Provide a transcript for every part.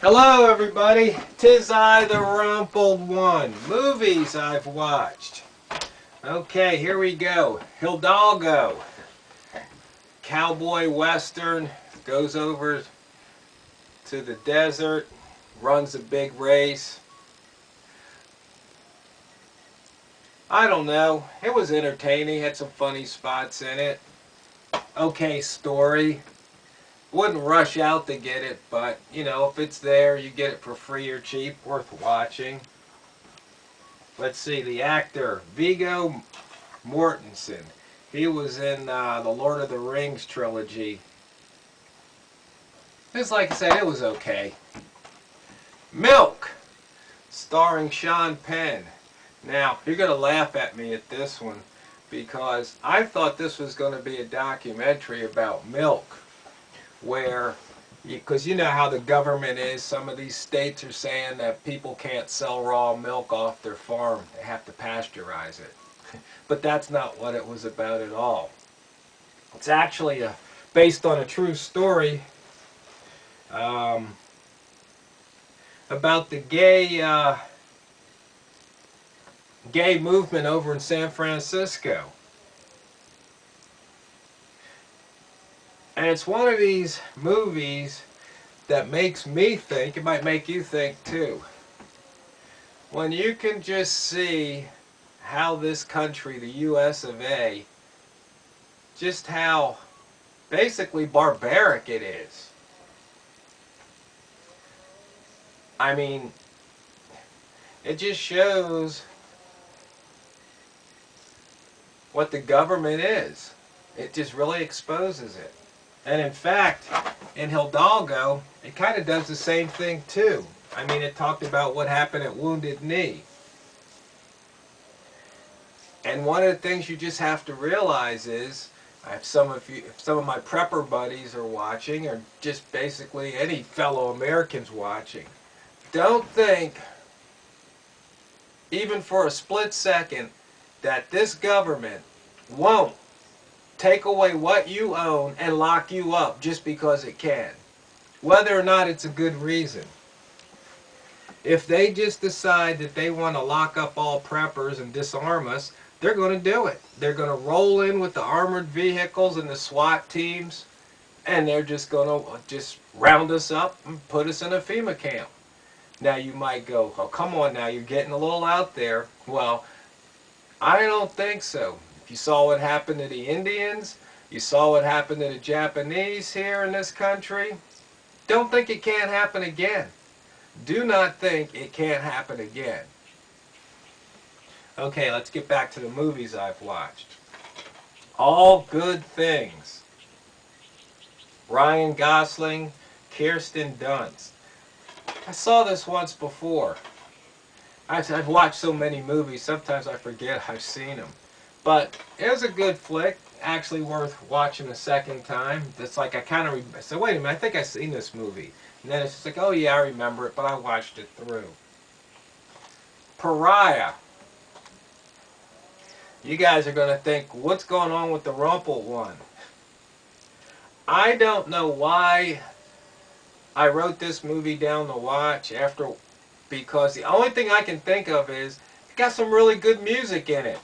Hello everybody, 'tis I, the Rumpled One. Movies I've watched. Okay, here we go. Hidalgo. Cowboy western, goes over to the desert, runs a big race. I don't know, it was entertaining, had some funny spots in it. Okay story. Wouldn't rush out to get it, but you know, if it's there, you get it for free or cheap, worth watching. Let's see, the actor Viggo Mortensen. He was in the Lord of the Rings trilogy. It's like I said, it was okay. Milk, starring Sean Penn. Now, you're going to laugh at me at this one because I thought this was going to be a documentary about milk. Where, because you know how the government is, some of these states are saying that people can't sell raw milk off their farm. They have to pasteurize it. But that's not what it was about at all. It's actually based on a true story about the gay movement over in San Francisco. And it's one of these movies that makes me think, it might make you think too, when you can just see how this country, the US of A, just how basically barbaric it is. I mean, it just shows what the government is. It just really exposes it. And in fact, in Hidalgo, it kind of does the same thing too. I mean, it talked about what happened at Wounded Knee. And one of the things you just have to realize is, if some of my prepper buddies are watching, or just basically any fellow Americans watching, don't think, even for a split second, that this government won't take away what you own and lock you up just because it can. Whether or not it's a good reason. If they just decide that they want to lock up all preppers and disarm us, they're going to do it. They're going to roll in with the armored vehicles and the SWAT teams, and they're just going to just round us up and put us in a FEMA camp. Now you might go, oh come on now, you're getting a little out there. Well, I don't think so. You saw what happened to the Indians. You saw what happened to the Japanese here in this country. Don't think it can't happen again. Do not think it can't happen again. Okay, let's get back to the movies I've watched. All Good Things. Ryan Gosling, Kirsten Dunst. I saw this once before. I've watched so many movies, sometimes I forget I've seen them. But it was a good flick, actually worth watching a second time. It's like I said, wait a minute, I think I've seen this movie. And then it's just like, oh yeah, I remember it, but I watched it through. Pariah. You guys are going to think, what's going on with the Rumpled One? I don't know why I wrote this movie down to watch because the only thing I can think of is, it got some really good music in it.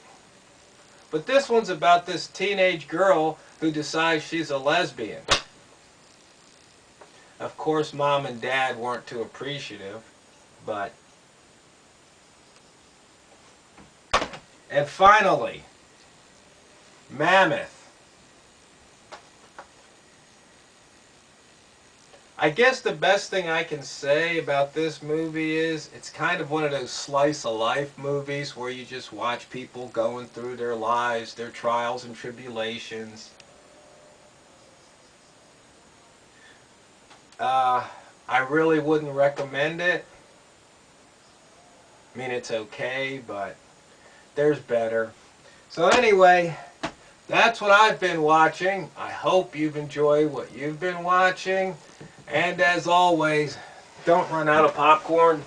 But this one's about this teenage girl who decides she's a lesbian. Of course, mom and dad weren't too appreciative, but... And finally, Mammoth. I guess the best thing I can say about this movie is it's kind of one of those slice-of-life movies where you just watch people going through their lives, their trials and tribulations. I really wouldn't recommend it. I mean, it's okay, but there's better. So anyway, that's what I've been watching. I hope you've enjoyed what you've been watching. And as always, don't run out of popcorn.